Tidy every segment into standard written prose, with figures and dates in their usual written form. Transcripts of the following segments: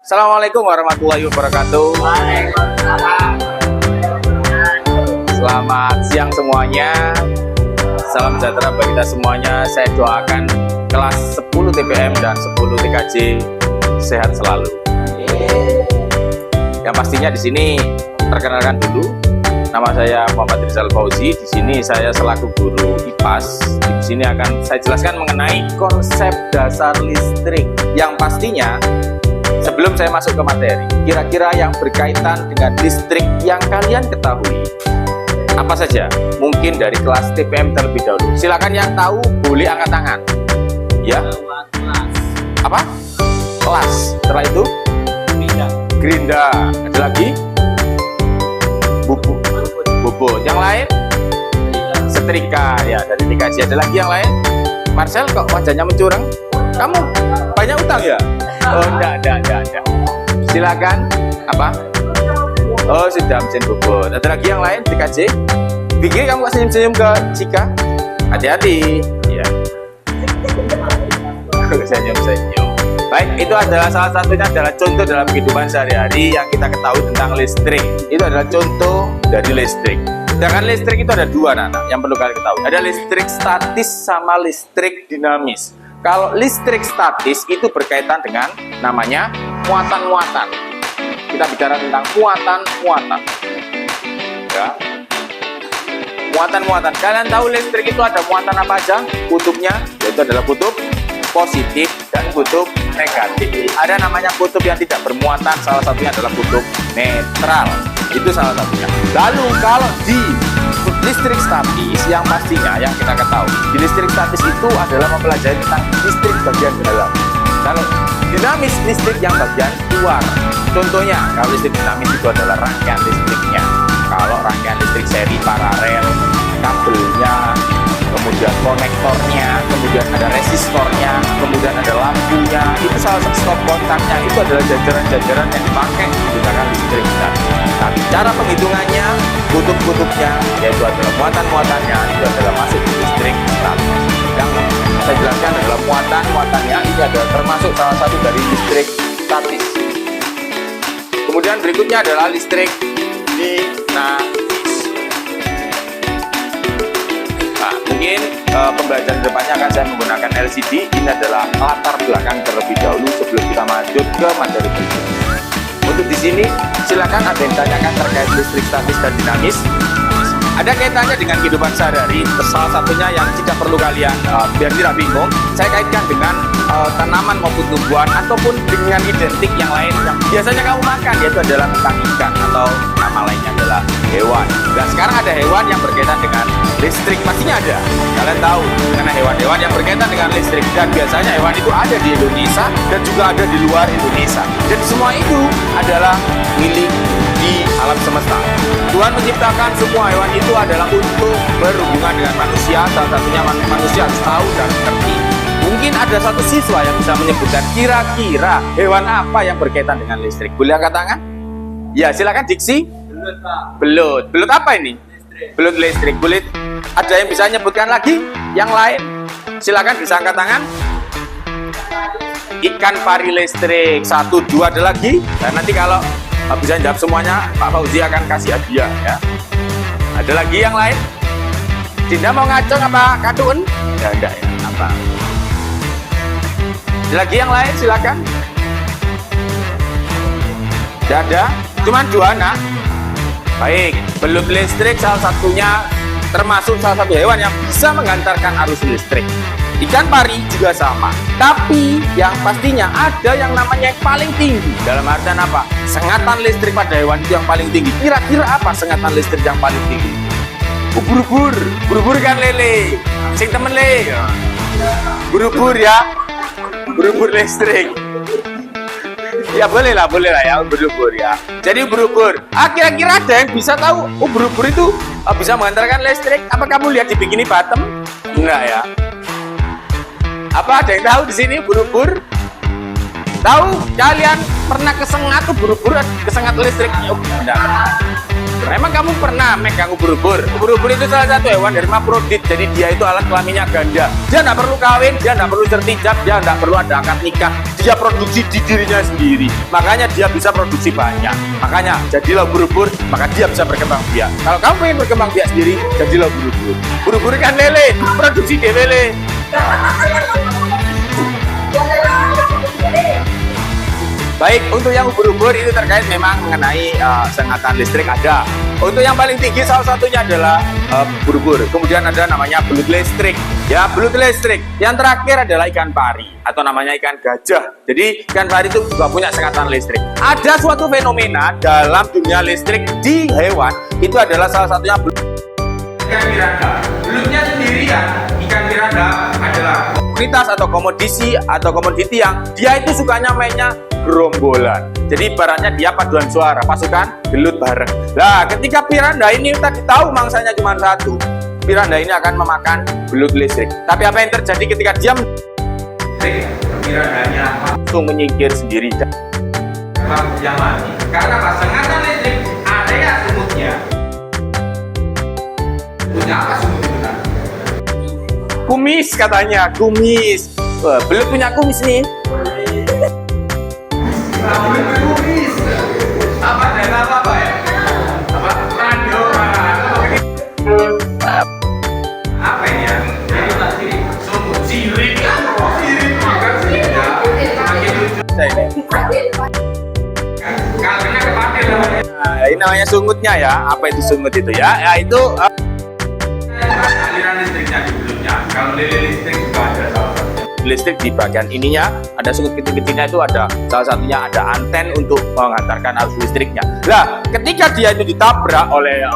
Assalamualaikum warahmatullahi wabarakatuh. Selamat siang semuanya. Salam sejahtera bagi kita semuanya. Saya doakan kelas 10 TPM dan 10 TKJ sehat selalu. Yang pastinya di sini perkenalkan dulu. Nama saya Muhammad Rizal Fauzi. Di sini saya selaku guru IPAS. Di sini akan saya jelaskan mengenai konsep dasar listrik. Yang pastinya sebelum saya masuk ke materi, kira-kira yang berkaitan dengan listrik yang kalian ketahui apa saja? Mungkin dari kelas TPM terlebih dahulu. Silakan yang tahu boleh angkat tangan. Ya. Apa? Kelas. Setelah itu gerinda. Ada lagi? Bubut. Yang lain? Setrika. Ya, dari TKJ. Ada lagi yang lain? Marcel kok wajahnya mencurang? Kamu banyak utang ya? Oh, enggak. Silakan. Apa? Oh, sudah mesin bubut. Ada lagi yang lain? TKJ? Pikir kamu kok senyum-senyum ke Cika? Hati-hati. Ya. Senyum-senyum. Baik, itu adalah salah satunya adalah contoh dalam kehidupan sehari-hari yang kita ketahui tentang listrik. Itu adalah contoh dari listrik. Sedangkan listrik itu ada dua, Nana, yang perlu kalian ketahui. Ada listrik statis sama listrik dinamis. Kalau listrik statis itu berkaitan dengan namanya muatan-muatan. Kita bicara tentang muatan-muatan. Ya. Muatan-muatan. Kalian tahu listrik itu ada muatan apa aja? Kutubnya, yaitu adalah kutub positif dan kutub negatif. Ada namanya kutub yang tidak bermuatan, salah satunya adalah kutub netral. Itu salah satunya. Lalu kalau di listrik statis, yang pastinya yang kita ketahui di listrik statis itu adalah mempelajari tentang listrik bagian dalam. Kalau dinamis, listrik yang bagian luar. Contohnya, kalau listrik dinamis itu adalah rangkaian listriknya. Kalau rangkaian listrik seri paralel, kabelnya, kemudian konektornya, kemudian ada resistornya, kemudian ada lampunya, itu salah satu stop kontaknya, itu adalah jajaran-jajaran yang dipakai menggunakan listrik. Tapi cara penghitungannya, kutub-kutubnya, yaitu adalah muatan-muatannya, itu adalah masuk di listrik statis. Yang saya jelaskan adalah muatan-muatannya, ini adalah termasuk salah satu dari listrik statis. Kemudian berikutnya adalah listrik dinamis. Nah, mungkin pembelajaran depannya akan saya menggunakan LCD. Ini adalah latar belakang terlebih dahulu sebelum kita lanjut ke materi berikutnya. Untuk di sini, silakan ada yang tanyakan terkait listrik statis dan dinamis. Ada kaitannya dengan kehidupan sehari-hari. Salah satunya yang tidak perlu kalian biar tidak bingung, saya kaitkan dengan tanaman maupun tumbuhan ataupun dengan identik yang lain yang biasanya kamu makan, yaitu adalah tentang ikan atau nama lainnya adalah hewan. Dan sekarang ada hewan yang berkaitan dengan listrik, pastinya ada. Kalian tahu karena hewan-hewan yang berkaitan dengan listrik, dan biasanya hewan itu ada di Indonesia dan juga ada di luar Indonesia. Dan semua itu adalah milik di alam semesta. Tuhan menciptakan semua hewan itu adalah untuk berhubungan dengan manusia. Salah satunya manusia harus tahu dan mengerti. Mungkin ada satu siswa yang bisa menyebutkan kira-kira hewan apa yang berkaitan dengan listrik. Boleh angkat tangan? Ya, silakan diksi. Belut, Pak. Belut. Belut apa ini? Listrik. Belut listrik. Belut. Ada yang bisa menyebutkan lagi? Yang lain? Silakan bisa angkat tangan. Ikan pari listrik. 1, 2 ada lagi. Dan nanti kalau bisa jawab semuanya, Pak Fauzi akan kasih hadiah ya. Ada lagi yang lain? Dinda mau ngacung apa kadun? Ya enggak ya. Apa? Ada lagi yang lain? Silakan. Tidak ada? Cuma 2 anak. Baik, belut listrik salah satunya termasuk salah satu hewan yang bisa mengantarkan arus listrik. Ikan pari juga sama. Tapi yang pastinya ada yang namanya yang paling tinggi. Dalam artian apa? Sengatan listrik pada hewan itu yang paling tinggi. Kira-kira apa sengatan listrik yang paling tinggi? Ubur-ubur. Ubur-ubur kan lele. Sing temen le. Ubur-ubur ya. Ubur-ubur listrik. Ya boleh lah ya ubur-ubur ya. Jadi ubur-ubur. Kira-kira ada yang bisa tahu ubur-ubur itu bisa mengantarkan listrik? Apa kamu lihat di Bikini Bottom? Enggak ya. Apa ada yang tahu di sini ubur-ubur? Tahu? Kalian pernah kesengat ubur-ubur kesengat listrik? Enggak. Emang kamu pernah megang ubur-ubur? Ubur-ubur itu salah satu hewan hermafrodit, jadi dia itu alat kelaminnya ganda. Dia nggak perlu kawin, dia nggak perlu sertijab, dia nggak perlu ada akad nikah. Dia produksi di dirinya sendiri. Makanya dia bisa produksi banyak. Makanya jadilah ubur-ubur, maka dia bisa berkembang biak. Kalau kamu ingin berkembang biak sendiri, jadilah ubur-ubur. Ubur-ubur kan lele, produksi dia lele. Baik, untuk yang ubur-ubur itu terkait memang mengenai sengatan listrik ada. Untuk yang paling tinggi salah satunya adalah ubur-ubur. Kemudian ada namanya belut listrik. Ya, belut listrik. Yang terakhir adalah ikan pari atau namanya ikan gajah. Jadi ikan pari itu juga punya sengatan listrik. Ada suatu fenomena dalam dunia listrik di hewan, itu adalah salah satunya belut. Ikan piranha. Belutnya sendiri ya, ikan piranha adalah komoditas atau komoditi yang dia itu sukanya mainnya gerombolan. Jadi ibaratnya dia paduan suara, pasukan gelut bareng. Nah, ketika piranha ini tadi tahu mangsanya cuma satu, piranha ini akan memakan belut listrik. Tapi apa yang terjadi ketika dia piranhanya langsung menyingkir sendiri dan yang mati. Karena sengatan listrik ada ya semutnya. Punya apa semut itu kan? Kumis katanya, kumis. Wah, belut punya kumis nih. Kumis. Apa dana apa ya? Apa radio? Apa ini ya? Itu tadi semut sirip. Sirip bukan sirip ya. Makin lucu. Kalau kena kepatil namanya. Nah, ini namanya sungutnya ya. Apa itu sungut itu ya? Ya itu aliran listriknya di belutnya. Kalau lele listrik juga ada salah satu. Listrik di bagian ininya ada sungut kecil-kecilnya, itu ada salah satunya ada anten untuk menghantarkan arus listriknya. Nah, ketika dia itu ditabrak oleh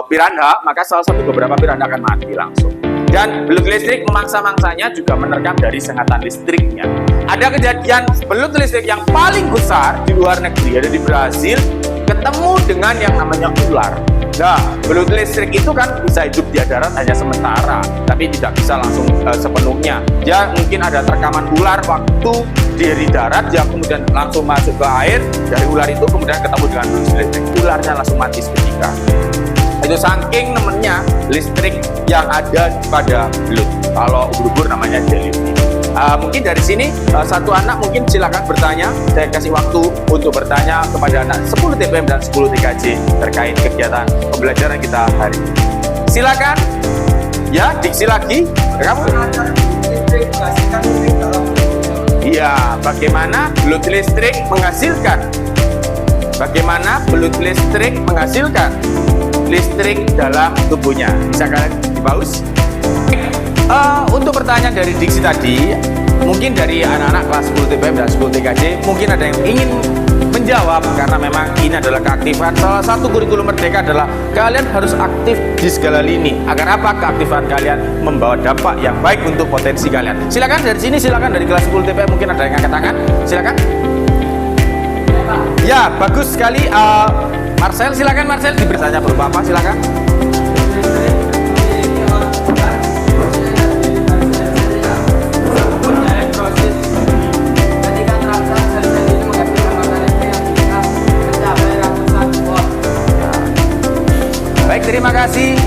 piranha, maka salah satu beberapa piranha akan mati langsung. Dan belut listrik memangsa-mangsanya juga menerkam dari sengatan listriknya. Ada kejadian belut listrik yang paling besar di luar negeri, ada di Brasil, ketemu dengan yang namanya ular. Nah, belut listrik itu kan bisa hidup di darat hanya sementara, tapi tidak bisa langsung sepenuhnya. Dia mungkin ada rekaman ular waktu di darat, dia kemudian langsung masuk ke air, dari ular itu kemudian ketemu dengan belut listrik. Ularnya langsung mati seketika. Itu saking nemennya listrik yang ada pada belut. Kalau ubur-ubur namanya jellyfish. Mungkin dari sini satu anak mungkin silakan bertanya. Saya kasih waktu untuk bertanya kepada anak 10 TPM dan 10 TKJ terkait kegiatan pembelajaran kita hari ini. Silakan. Ya, diksi lagi. Kamu? Iya, bagaimana belut listrik menghasilkan? Bagaimana belut listrik menghasilkan listrik dalam tubuhnya? Bisa kalian dipaus? Untuk pertanyaan dari diksi tadi, mungkin dari anak-anak kelas 10 TPM dan 10 TKJ, mungkin ada yang ingin menjawab, karena memang ini adalah keaktifan. Salah satu kurikulum Merdeka adalah kalian harus aktif di segala lini. Agar apa? Keaktifan kalian membawa dampak yang baik untuk potensi kalian. Silakan dari sini, silakan dari kelas 10 TPM, mungkin ada yang angkat tangan. Silakan. Ya, bagus sekali. Marcel, silakan Marcel, dibertanya berupa apa? Silakan. Baik, terima kasih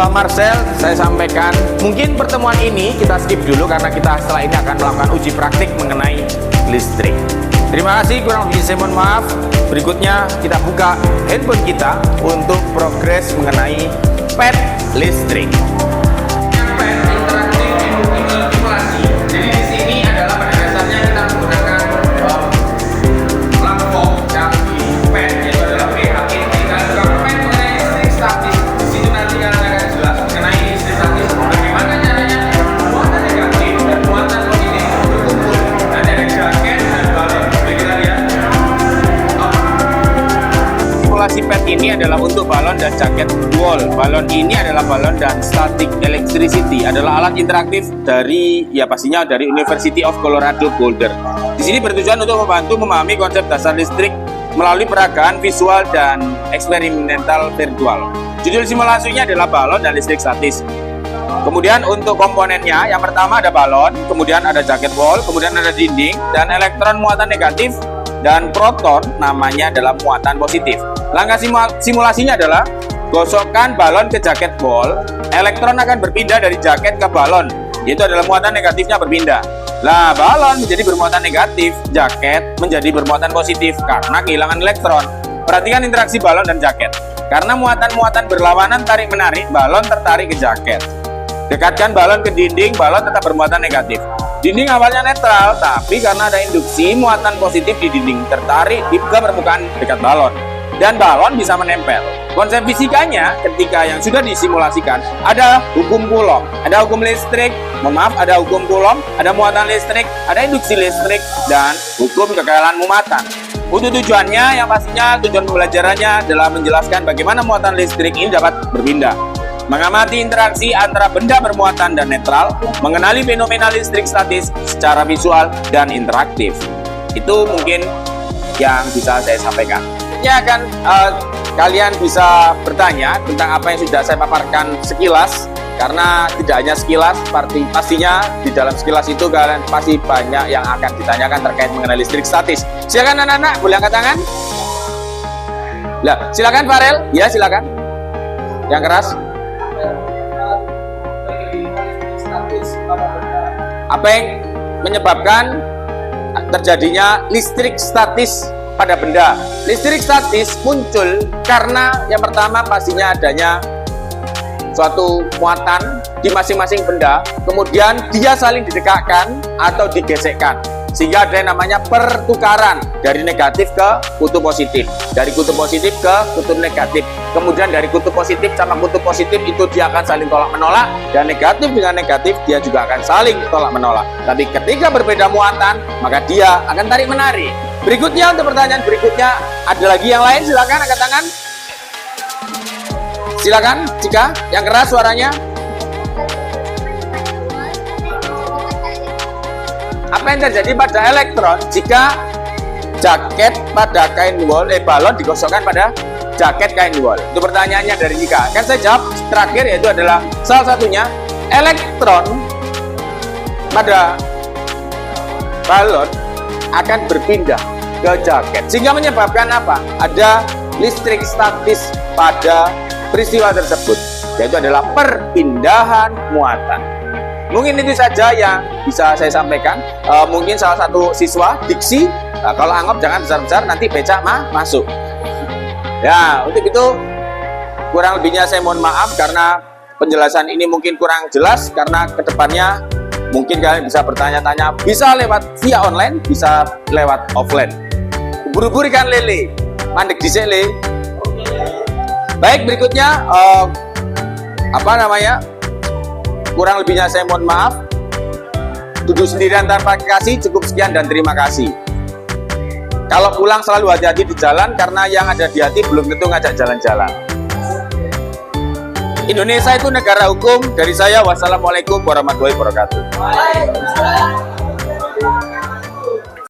Marcel, saya sampaikan. Mungkin pertemuan ini kita skip dulu karena kita setelah ini akan melakukan uji praktik mengenai listrik. Terima kasih, kurang lebih saya mohon maaf. Berikutnya kita buka handphone kita untuk progres mengenai pet listrik. Jadi di sini adalah pada dasarnya kita menggunakan laptop yang di pet, yaitu adalah PHP. Kita juga pet mengenai listrik statis. Di situ nanti kalian akan jelas mengenai listrik statis. Bagaimana caranya muatan negatif dan muatan positif berkumpul. Nanti ada jaket dan balon. Boleh kita lihat. Simulasi pet ini adalah untuk balon dan jaket wall. Balon ini adalah balon dan static electricity, adalah alat interaktif dari, ya pastinya dari University of Colorado Boulder. Di sini bertujuan untuk membantu memahami konsep dasar listrik melalui peragaan visual dan eksperimental virtual. Judul simulasinya adalah balon dan listrik statis. Kemudian untuk komponennya, yang pertama ada balon, kemudian ada jaket wall, kemudian ada dinding, dan elektron muatan negatif, dan proton namanya adalah muatan positif. Langkah simulasinya adalah gosokkan balon ke jaket ball, elektron akan berpindah dari jaket ke balon, yaitu adalah muatan negatifnya berpindah. Lah, balon menjadi bermuatan negatif, jaket menjadi bermuatan positif karena kehilangan elektron. Perhatikan interaksi balon dan jaket. Karena muatan-muatan berlawanan tarik-menarik, balon tertarik ke jaket. Dekatkan balon ke dinding, balon tetap bermuatan negatif. Dinding awalnya netral, tapi karena ada induksi, muatan positif di dinding tertarik ke permukaan dekat balon. Dan balon bisa menempel. Konsep fisikanya ketika yang sudah disimulasikan, ada hukum Coulomb, ada hukum listrik, ada hukum Coulomb, ada muatan listrik, ada induksi listrik, dan hukum kekailan muatan. Untuk tujuannya, yang pastinya tujuan pembelajarannya adalah menjelaskan bagaimana muatan listrik ini dapat berpindah, mengamati interaksi antara benda bermuatan dan netral, mengenali fenomena listrik statis secara visual dan interaktif. Itu mungkin yang bisa saya sampaikan. Ya kan, kalian bisa bertanya tentang apa yang sudah saya paparkan sekilas, karena tidak hanya sekilas, pastinya di dalam sekilas itu kalian pasti banyak yang akan ditanyakan terkait mengenai listrik statis. Silakan anak-anak, boleh angkat tangan? Lah, silakan Farel. Ya, silakan. Yang keras. Apa yang menyebabkan terjadinya listrik statis pada benda? Listrik statis muncul karena yang pertama pastinya adanya suatu muatan di masing-masing benda, kemudian dia saling didekatkan atau digesekkan, sehingga ada yang namanya pertukaran dari negatif ke kutub positif, dari kutub positif ke kutub negatif, kemudian dari kutub positif sama kutub positif itu dia akan saling tolak menolak, dan negatif dengan negatif dia juga akan saling tolak menolak. Tapi ketika berbeda muatan, maka dia akan tarik menarik. Berikutnya, untuk pertanyaan berikutnya, ada lagi yang lain? Silakan angkat tangan. Silakan, Cika, yang keras suaranya. Apa yang terjadi pada elektron jika jaket pada kain balon digosokkan pada jaket kain wol? Itu pertanyaannya dari Cika. Kan saya jawab terakhir, yaitu adalah salah satunya elektron pada balon akan berpindah ke jaket, sehingga menyebabkan apa? Ada listrik statis pada peristiwa tersebut, yaitu adalah perpindahan muatan. Mungkin itu saja yang bisa saya sampaikan. Mungkin salah satu siswa diksi, kalau anggap jangan besar-besar, nanti becak masuk. Ya, untuk itu kurang lebihnya saya mohon maaf karena penjelasan ini mungkin kurang jelas, karena kedepannya mungkin kalian bisa bertanya-tanya, bisa lewat via online, bisa lewat offline. Buru-buru kan lele, mandek dhisik le. Baik, berikutnya kurang lebihnya saya mohon maaf. Duduk sendirian tanpa kasih, cukup sekian dan terima kasih. Kalau pulang selalu hati-hati di jalan, karena yang ada di hati belum tentu ngajak jalan-jalan. Indonesia itu negara hukum. Dari saya, wassalamualaikum warahmatullahi wabarakatuh.